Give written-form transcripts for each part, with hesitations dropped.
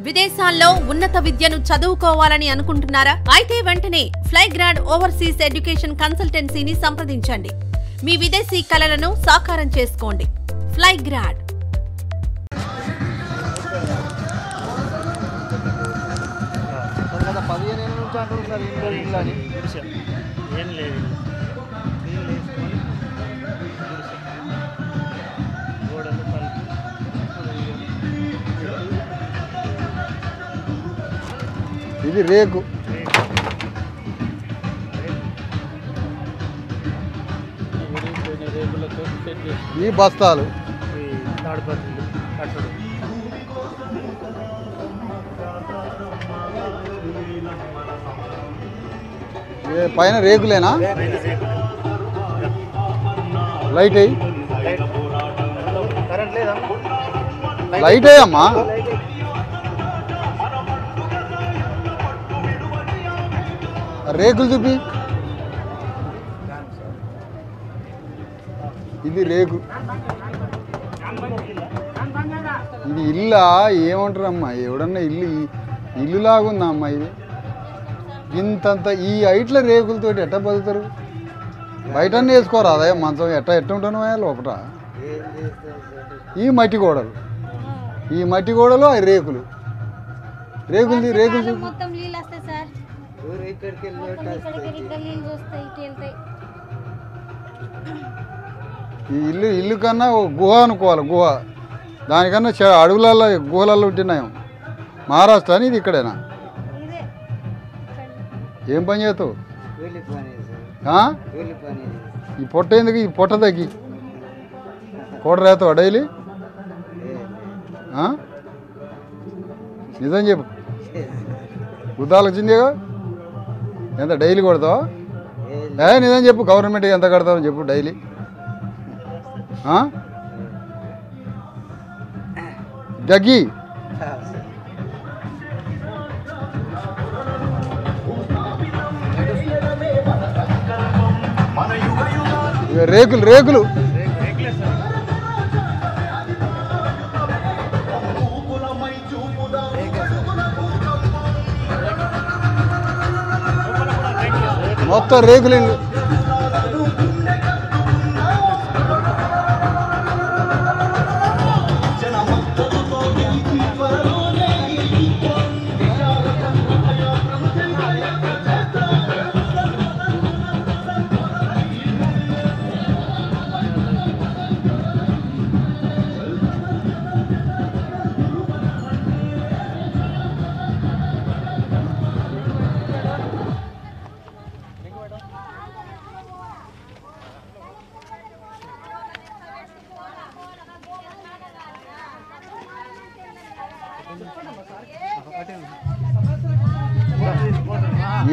విదేశాల్లో ఉన్నత విద్యను చదువుకోవాలని అనుకుంటున్నారా? అయితే వెంటనే ఫ్లైగ్రాడ్ ఓవర్సీస్ ఎడ్యుకేషన్ కన్సల్టెన్సీని సంప్రదించండి. మీ విదేశీ కలలను సాకారం చేసుకోండి. ఫ్లైగ్రాడ్. ఇది రేకు, ఈ బస్తాలు, పైన రేకులేనా? లైట్ అయ్యి లైట్ అయ్యమ్మా. రేకులు చూపి. ఇది రేకు. ఇది ఇల్లా ఏమంటారమ్మా? ఎవడన్నా ఇల్లు లాగుందా అమ్మా? ఇది ఇంతంత ఈ హైట్ల రేకులతోటి ఎట్ట బతుకుతారు? బయటనే వేసుకోరు అదే మంచం. ఎట్ట ఉంటాను లోపల. ఈ మట్టి గోడలు, అవి రేకులు. రేకులు ఈ ఇల్లు కన్నా గుహ అనుకోవాలి. గుహ దానికన్నా అడవులలో గుహలలో ఉంటున్నాయి. మహారాష్ట్ర అని ఇది ఇక్కడేనా? ఏం పని చేస్తావు? ఈ పొట్ట ఎందుకు? ఈ పొట్ట తగ్గి కూడ రేతావు డైలీ? నిజం చెప్పు. వృద్ధాలు వచ్చిందిగా ఎంత డైలీ కొడతావు? నిజం చెప్పు. గవర్నమెంట్ ఎంత కడతావు చెప్పు డైలీ. దగ్గి రేకులు మొత్తం రేకులు ఇల్లు.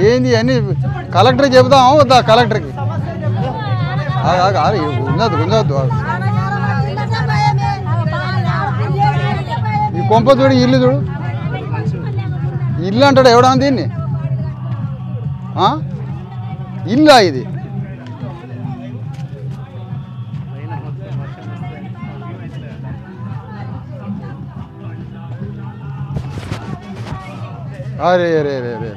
ఏంది అని కలెక్టర్కి చెబుతాము వద్దా? కలెక్టర్కి ఉండదు. ఈ కొంప చూడు, ఇల్లు చూడు. ఇల్లు అంటాడు ఎవడా దీన్ని? ఇల్లా ఇది? అరే రే రే రే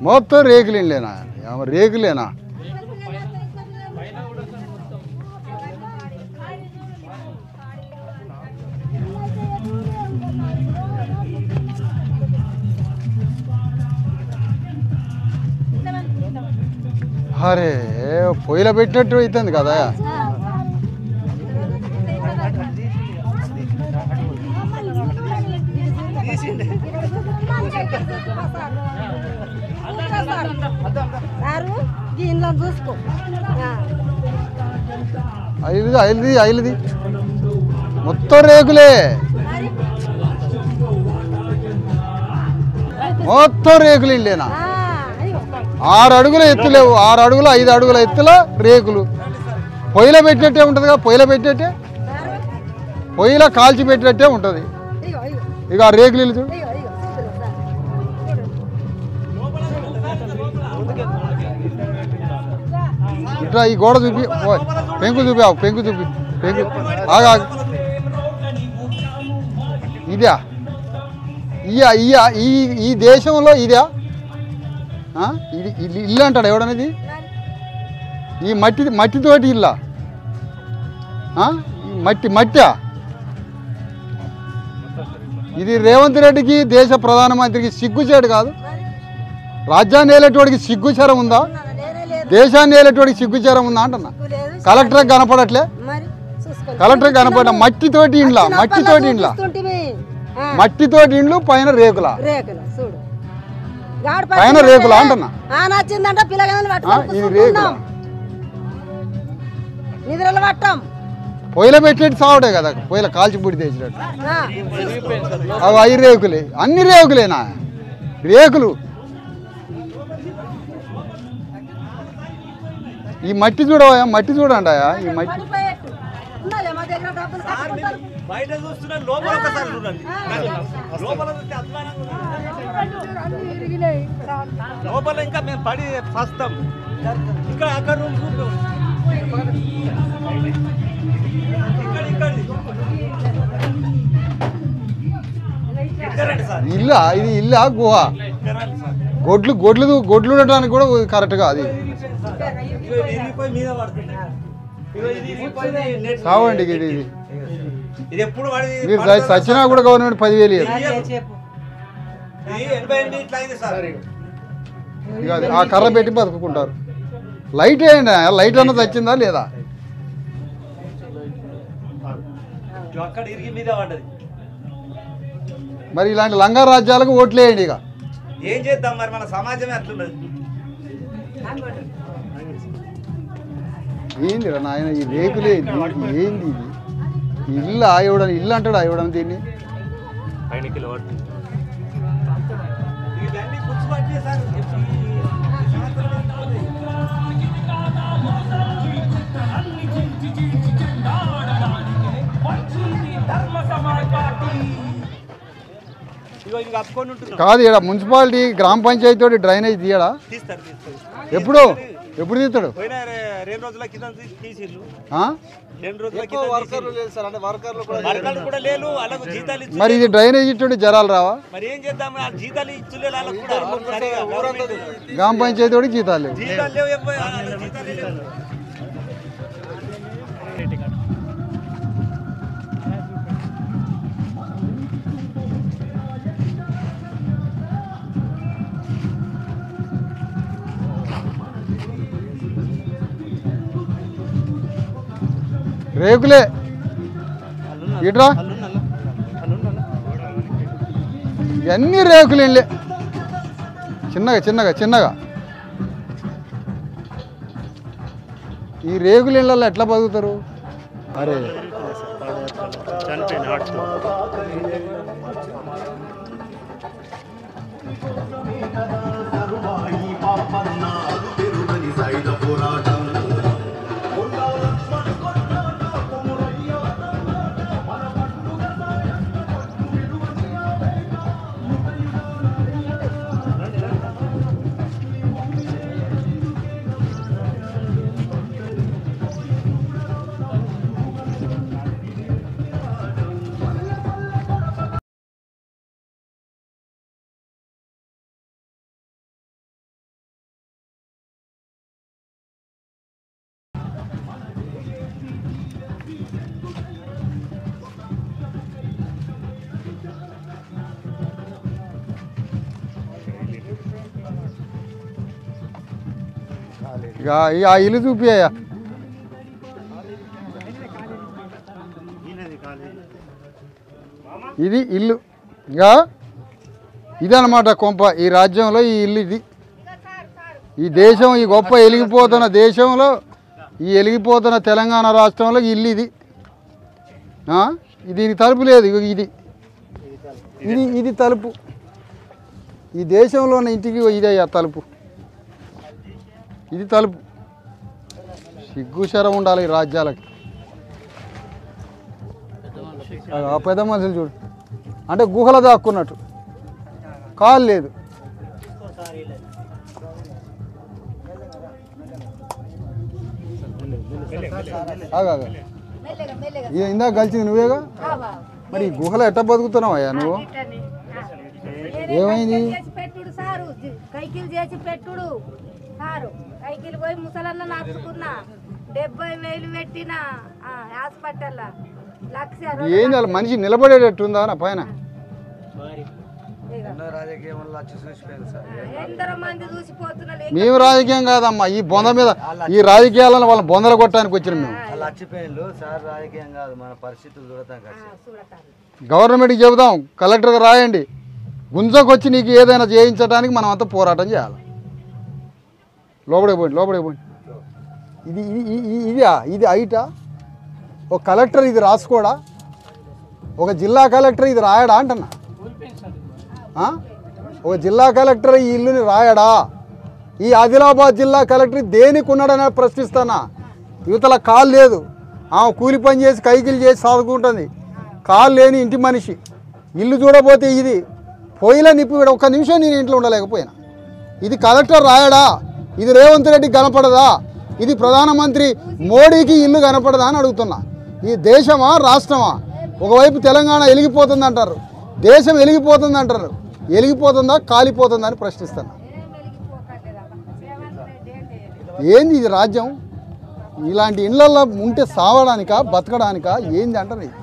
మొత్తం రేకులేనా? రేకులేనా? అరే పొయ్యిలో పెట్టినట్టు అవుతుంది కదా. ఐలుది మొత్తం రేకులే. మొత్తం రేకులు ఇల్లేనా? 6 అడుగుల ఎత్తు లేవు. 6 అడుగుల 5 అడుగుల ఎత్తుల రేకులు. పొయ్యిలో పెట్టినట్టే ఉంటుంది కదా. పొయ్యిలో కాల్చి పెట్టినట్టే ఉంటుంది. ఇక ఆ రేకులు ఇల్లు చూడు. ఇట్లా ఈ గోడ చూపి, పెంకు చూపి, పెంకు చూపి. ఆగా ఇదా ఇయ్యా ఇయ్యా ఈ దేశంలో ఇదా ఇది ఇల్లు అంటాడు ఎవడనేది ఈ మట్టితోటి ఇల్లా మట్టా ఇది రేవంత్ రెడ్డికి దేశ ప్రధానమంత్రికి సిగ్గుచేడు కాదు రాజ్యాన్ని ఏలేటోడికి సిగ్గుచరం ఉందా దేశాన్ని ఏలేటోడికి సిగ్గుచరం ఉందా అంటున్నా కలెక్టర్ కనపడట్లే కలెక్టర్ కనపడ మట్టితోటి ఇండ్లా మట్టితోటి ఇండ్లు పైన రేకులా పైన రేకులా అంటున్నా ఇది రేకులా పొయ్యిలో పెట్టేటి సావుడే కదా పొయ్యిలో కాల్చి బుడి తెచ్చినట్టు అవి అవి రేకులే అన్ని రేకులేనా రేకులు ఈ మట్టి చూడవా మట్టి చూడండి ఈ మట్టి లోపల ఇంకా మేము పడి వస్తాం ఇక్కడ అక్కడ ఇల్లా ఇది ఇల్లా గుహ గొడ్లు ఉండటానికి కూడా కరెక్ట్గా అది సావండి ఇది మీరు సచ్చినా కూడా గవర్నమెంట్ 10,000 ఇక ఆ కర్ర పెట్టి బతుకుంటారు లైట్ వేయండి లైట్ అన్నది వచ్చిందా లేదా మరి ఇలాంటి లంగా రాజ్యాలకు ఓట్లు వేయండి ఇక ఏం చేద్దాం మరి మన సమాజమే అట్లున్నది ఏంది రా నాయన ఈ రేకులే ఏంది ఇది ఇల్లు ఇవ్వడం ఇల్లు అంటాడు ఇవ్వడం దీన్ని కాదు ఇక్కడ మున్సిపాలిటీ గ్రామ పంచాయతీ తోటి డ్రైనేజ్ తీయడా ఎప్పుడు తీస్తాడు మరి ఇది డ్రైనేజ్ ఇట్టు జరాలు రావా గ్రామ పంచాయతీ తోటి జీతాలు లేవు రేకులే ఇట్రా ఇవన్నీ రేకులు ఇళ్ళే చిన్నగా ఈ రేకుల ఇళ్ళల్లో ఎట్లా బతుకుతారు అరే ఇక ఆ ఇల్లు చూపియ్యా ఇది ఇల్లు ఇక ఇదన్నమాట కొంప ఈ రాజ్యంలో ఈ ఇల్లు ఇది ఈ దేశం ఈ గొప్ప వెలిగిపోతున్న దేశంలో ఈ వెలిగిపోతున్న తెలంగాణ రాష్ట్రంలో ఇల్లు ఇది దీనికి తలుపు లేదు ఇది ఇది ఇది తలుపు ఈ దేశంలో ఉన్న ఇంటికి ఇదే తలుపు ఇది తలుపు సిగ్గుశరం ఉండాలి ఈ రాజ్యాలకి ఆ పెద్ద మనుషులు చూడు అంటే గుహలో దాక్కున్నట్టు కాలు లేదు ఆగా ఇందాక కలిసింది నువ్వేగా మరి ఈ గుహలో ఎట్ట బతుకుతున్నావయ్యా నువ్వు ఏమైంది పెట్టుడు సారు కైకిలు చేసి పెట్టుడు సారు కైకిలు పోయి ముసలన్న నడుచుకున్నా 70,000 పెట్టిన హాస్పిటల్ 1,00,000 ఏంది అలా మనిషి నిలబడేటట్టుందా నా పైన ఎందరో మంది చూసిపోతున్నారు మేము రాజకీయం కాదమ్మా ఈ బొంద మీద ఈ రాజకీయాలను వాళ్ళ బొందలు కొట్టడానికి వచ్చినాం మేము రాజకీయం కాదు మన పరిస్థితులు చూడతాం గవర్నమెంట్కి చెబుదాం కలెక్టర్గా రాయండి గుంజకొచ్చి నీకు ఏదైనా చేయించడానికి మనం అంతా పోరాటం చేయాలి లోపలికి పోండి ఇది ఇది హైటా ఒక కలెక్టర్ ఇది రాసుకోడా ఒక జిల్లా కలెక్టర్ ఇది రాయడా అంటున్నా ఒక జిల్లా కలెక్టర్ ఈ ఇల్లుని రాయడా ఈ ఆదిలాబాద్ జిల్లా కలెక్టర్ దేనికి ఉన్నాడని ప్రశ్నిస్తానా యువతల కాలు లేదు ఆమె కూలి పని చేసి కైకిలు చేసి సాదుకుంటుంది కాలు లేని ఇంటి మనిషి ఇల్లు చూడబోతే ఇది పొయ్యిలో నిప్పి ఒక్క నిమిషం నేను ఇంట్లో ఉండలేకపోయినా ఇది కలెక్టర్ రాయడా ఇది రేవంత్ రెడ్డికి కనపడదా ఇది ప్రధానమంత్రి మోడీకి ఇల్లు కనపడదా అని అడుగుతున్నా ఈ దేశమా రాష్ట్రమా ఒకవైపు తెలంగాణ వెలిగిపోతుంది అంటారు దేశం వెలిగిపోతుంది అంటారు వెలిగిపోతుందా కాలిపోతుందా అని ప్రశ్నిస్తాను ఏంది ఇది రాజ్యం ఇలాంటి ఇళ్ళల్లో ఉంటే సావడానికా బతకడానికా ఏంది అంటారు ఇది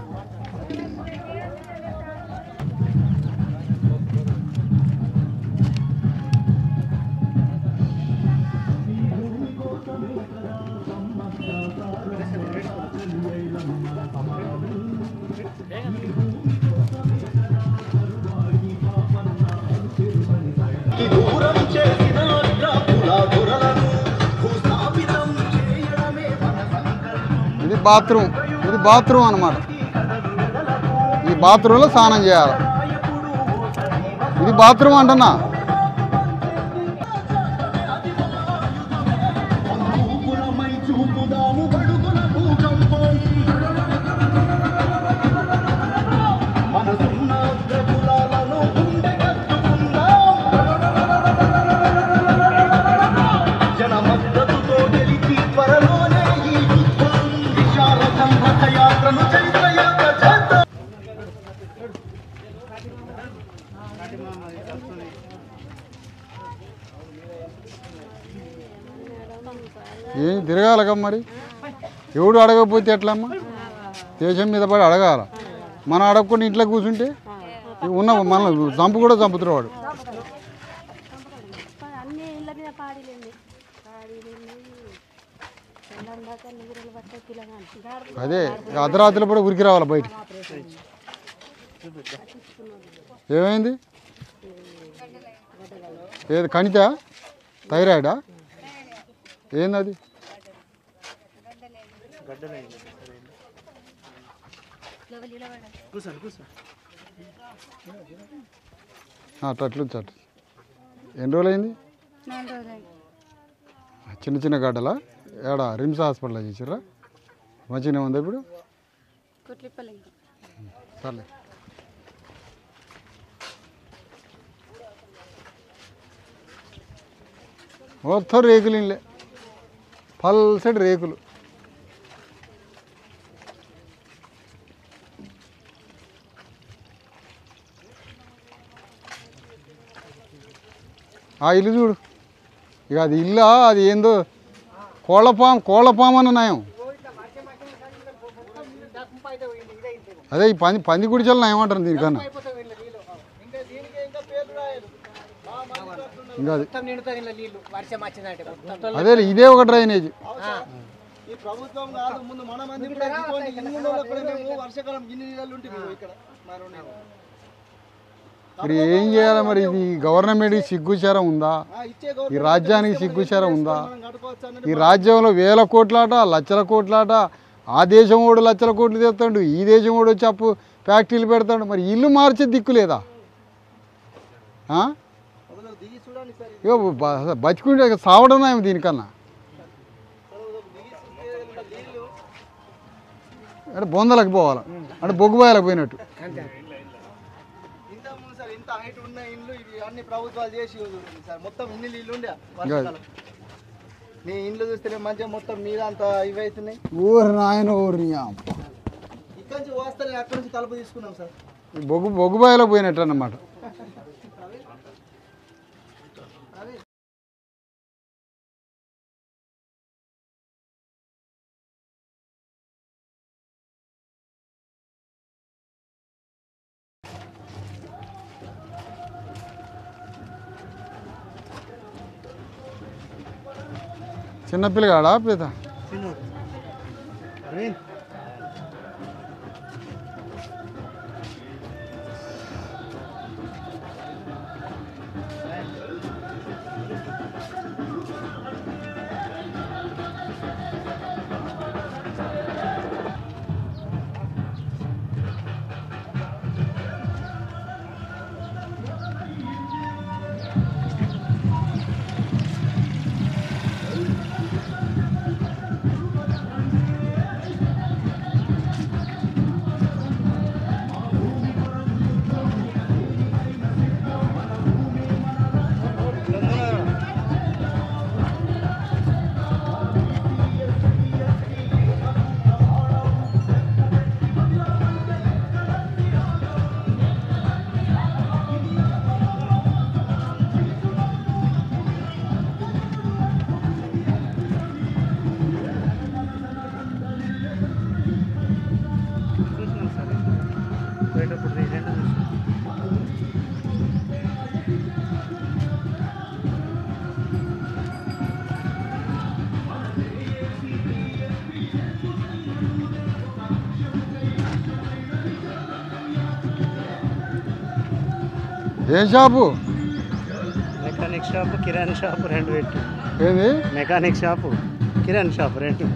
ఇది బాత్రూమ్ అన్నమాట ఈ బాత్రూంలో స్నానం చేయాలి ఇది బాత్రూమ్ అంటున్నా ఏం తిరగాలగా మరి ఎవడు అడగకపోతే ఎట్లమ్మా దేశం మీద పడి అడగాల మనం అడగకుండా ఇంట్లో కూర్చుంటే ఉన్న మన చంపు కూడా చంపుతున్నాడు వాడు అదే అర్ధరాత్రిలో కూడా ఉరికి రావాలి బయట ఏమైంది ఏది కణిత థైరాయిడా ఏంది అట్లు ఎన్ని రోజులైంది చిన్న చిన్న గడ్డలా ఏడా రిమ్స్ హాస్పిటల్లో చేసిర్రా మంచిగానే ఉందా ఇప్పుడు సర్లే మొత్తం రేకులు ఇల్లే పల్సటి రేకులు ఆ ఇల్లు చూడు ఇక అది ఇల్లా అది ఏందో కోళ్ళపాము అన్న నయం అదే ఈ పంది గుడిచలు నయం అంటారు దీనికన్నా ఇంకా అదే ఇదే ఒక డ్రైనేజ్ మరి ఏం చేయాలి మరి ఇది గవర్నమెంట్కి సిగ్గుచారం ఉందా ఈ రాజ్యానికి సిగ్గుచారం ఉందా ఈ రాజ్యంలో వేల కోట్లాట లక్షల కోట్లాట ఆ దేశం వాడు లక్షల కోట్లు తెస్తాడు ఈ దేశం వాడు వచ్చి అప్పు ఫ్యాక్టరీలు పెడతాడు మరి ఇల్లు మార్చే దిక్కు లేదా ఇక బతికుంటే సావడం నయం దీనికన్నా అంటే బొందలకు పోవాలి అంటే బొగ్గుబాయలకు పోయినట్టు నీ ఇంట్లో చూస్తే మంచిగా మొత్తం మీద అంత ఇవైతున్నాయి. ఊరు నాయన ఊరి ఇక్కడ నుంచి వస్తే అక్కడ నుంచి తలుపు తీసుకున్నాం సార్. బొగ్గుబాయిలో పోయినట్టు అన్నమాట. చిన్నపిల్లగాడా పెద్ద ఏ షాపు? మెకానిక్ షాపు, కిరాణా షాపు రెండు పెట్టి. ఏది? మెకానిక్ షాపు, కిరాణా షాపు రెండు.